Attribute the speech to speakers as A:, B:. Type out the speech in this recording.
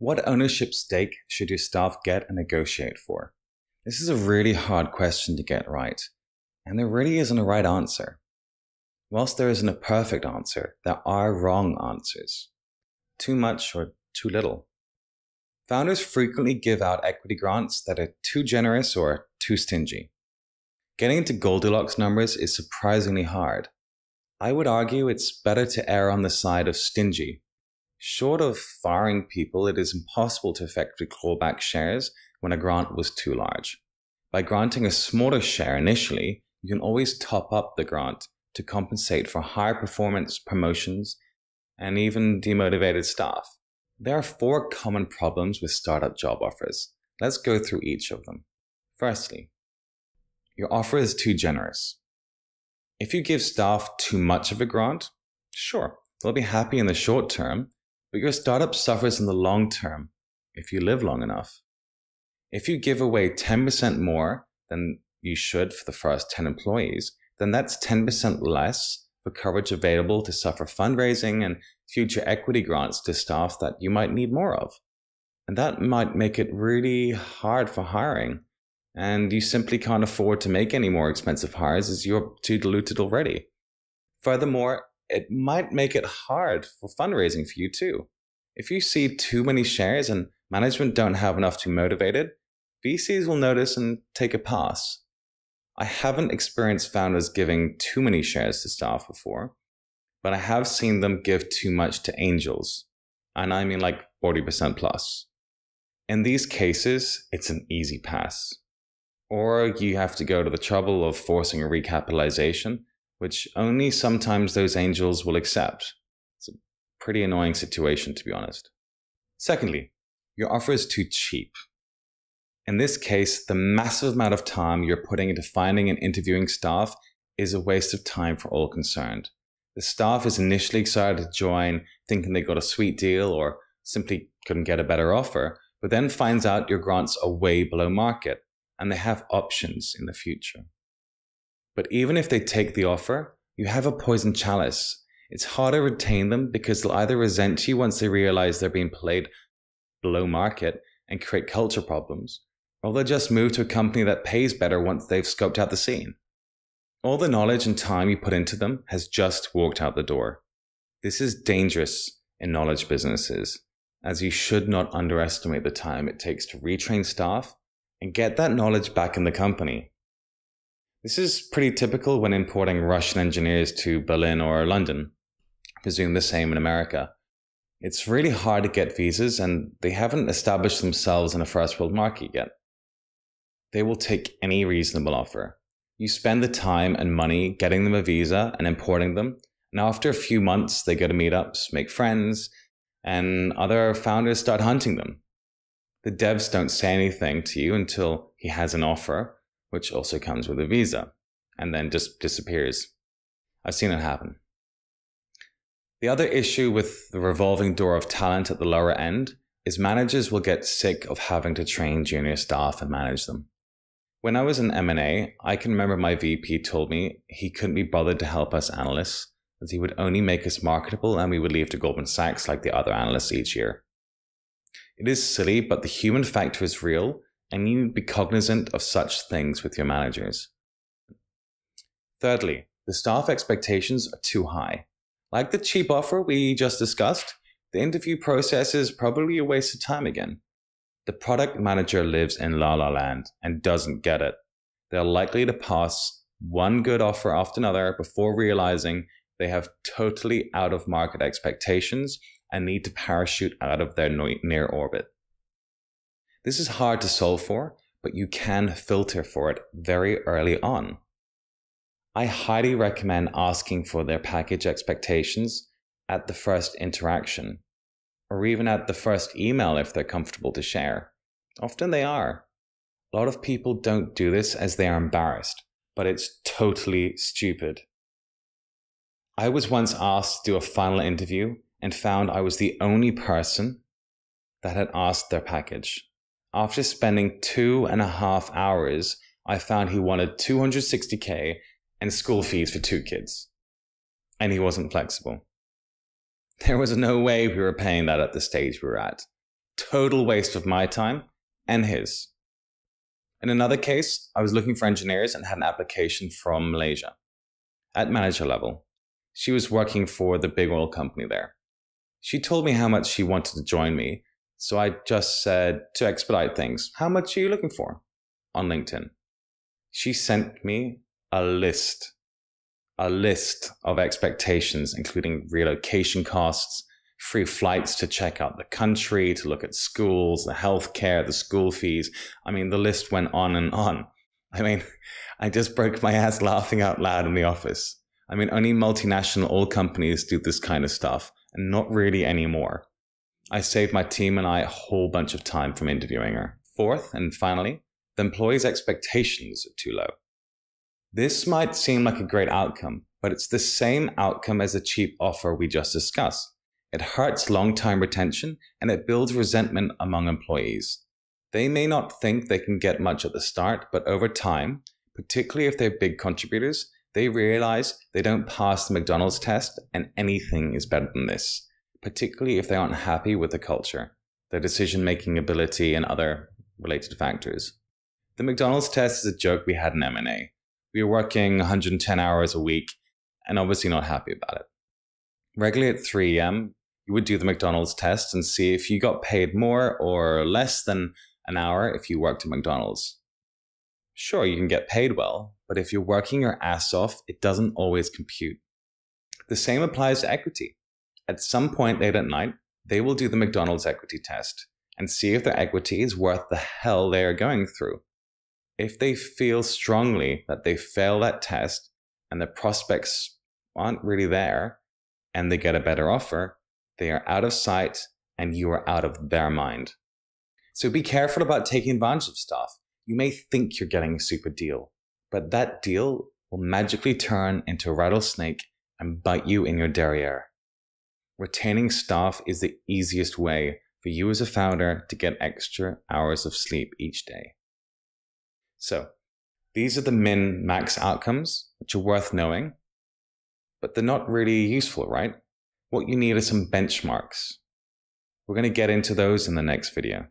A: What ownership stake should your staff get and negotiate for? This is a really hard question to get right, and there really isn't a right answer. Whilst there isn't a perfect answer, there are wrong answers. Too much or too little. Founders frequently give out equity grants that are too generous or too stingy. Getting into Goldilocks numbers is surprisingly hard. I would argue it's better to err on the side of stingy. Short of firing people, it is impossible to effectively claw back shares when a grant was too large. By granting a smaller share initially, you can always top up the grant to compensate for higher performance, promotions, and even demotivated staff. There are 4 common problems with startup job offers. Let's go through each of them. Firstly, your offer is too generous. If you give staff too much of a grant, sure, they'll be happy in the short term, but your startup suffers in the long term if you live long enough. If you give away 10% more than you should for the first 10 employees, then that's 10% less for coverage available to suffer fundraising and future equity grants to staff that you might need more of. And that might make it really hard for hiring. And you simply can't afford to make any more expensive hires as you're too diluted already. Furthermore, it might make it hard for fundraising for you too. If you see too many shares and management don't have enough to motivate it, VCs will notice and take a pass. I haven't experienced founders giving too many shares to staff before, but I have seen them give too much to angels. And I mean like 40% plus. In these cases, it's an easy pass. Or you have to go to the trouble of forcing a recapitalization, which only sometimes those angels will accept. It's a pretty annoying situation, to be honest. Secondly, your offer is too cheap. In this case, the massive amount of time you're putting into finding and interviewing staff is a waste of time for all concerned. The staff is initially excited to join, thinking they got a sweet deal or simply couldn't get a better offer, but then finds out your grants are way below market and they have options in the future. But even if they take the offer, you have a poison chalice. It's hard to retain them because they'll either resent you once they realize they're being played below market and create culture problems, or they'll just move to a company that pays better once they've scoped out the scene. All the knowledge and time you put into them has just walked out the door. This is dangerous in knowledge businesses, as you should not underestimate the time it takes to retrain staff and get that knowledge back in the company. This is pretty typical when importing Russian engineers to Berlin or London. I presume the same in America. It's really hard to get visas and they haven't established themselves in a first world market yet. They will take any reasonable offer. You spend the time and money getting them a visa and importing them, and after a few months they go to meetups, make friends, and other founders start hunting them. The devs don't say anything to you until he has an offer, which also comes with a visa, and then just disappears. I've seen it happen. The other issue with the revolving door of talent at the lower end is managers will get sick of having to train junior staff and manage them. When I was in M&A, I can remember my VP told me he couldn't be bothered to help us analysts, as he would only make us marketable and we would leave to Goldman Sachs like the other analysts each year. It is silly, but the human factor is real, and you need to be cognizant of such things with your managers. Thirdly, the staff expectations are too high. Like the cheap offer we just discussed, the interview process is probably a waste of time again. The product manager lives in la la land and doesn't get it. They're likely to pass one good offer after another before realizing they have totally out of market expectations and need to parachute out of their near orbit. This is hard to solve for, but you can filter for it very early on. I highly recommend asking for their package expectations at the first interaction, or even at the first email if they're comfortable to share. Often they are. A lot of people don't do this as they are embarrassed, but it's totally stupid. I was once asked to do a final interview and found I was the only person that had asked their package. After spending 2.5 hours, I found he wanted $260K and school fees for 2 kids. And he wasn't flexible. There was no way we were paying that at the stage we were at. Total waste of my time and his. In another case, I was looking for engineers and had an application from Malaysia. At manager level, she was working for the big oil company there. She told me how much she wanted to join me, so I just said, to expedite things, how much are you looking for? On LinkedIn. She sent me a list of expectations, including relocation costs, free flights to check out the country, to look at schools, the healthcare, the school fees. I mean, the list went on and on. I mean, I just broke my ass laughing out loud in the office. I mean, only multinational oil companies do this kind of stuff, and not really anymore. I saved my team and I a whole bunch of time from interviewing her. Fourth, and finally, the employee's expectations are too low. This might seem like a great outcome, but it's the same outcome as a cheap offer we just discussed. It hurts long-term retention and it builds resentment among employees. They may not think they can get much at the start, but over time, particularly if they're big contributors, they realize they don't pass the McDonald's test and anything is better than this, particularly if they aren't happy with the culture, their decision-making ability, and other related factors. The McDonald's test is a joke we had in M&A. We were working 110 hours a week and obviously not happy about it. Regularly at 3 a.m., you would do the McDonald's test and see if you got paid more or less than an hour if you worked at McDonald's. Sure, you can get paid well, but if you're working your ass off, it doesn't always compute. The same applies to equity. At some point late at night, they will do the McDonald's equity test and see if their equity is worth the hell they are going through. If they feel strongly that they fail that test and the prospects aren't really there and they get a better offer, they are out of sight and you are out of their mind. So be careful about taking advantage of stuff. You may think you're getting a super deal, but that deal will magically turn into a rattlesnake and bite you in your derriere. Retaining staff is the easiest way for you as a founder to get extra hours of sleep each day. So, these are the min-max outcomes, which are worth knowing, but they're not really useful, right? What you need are some benchmarks. We're going to get into those in the next video.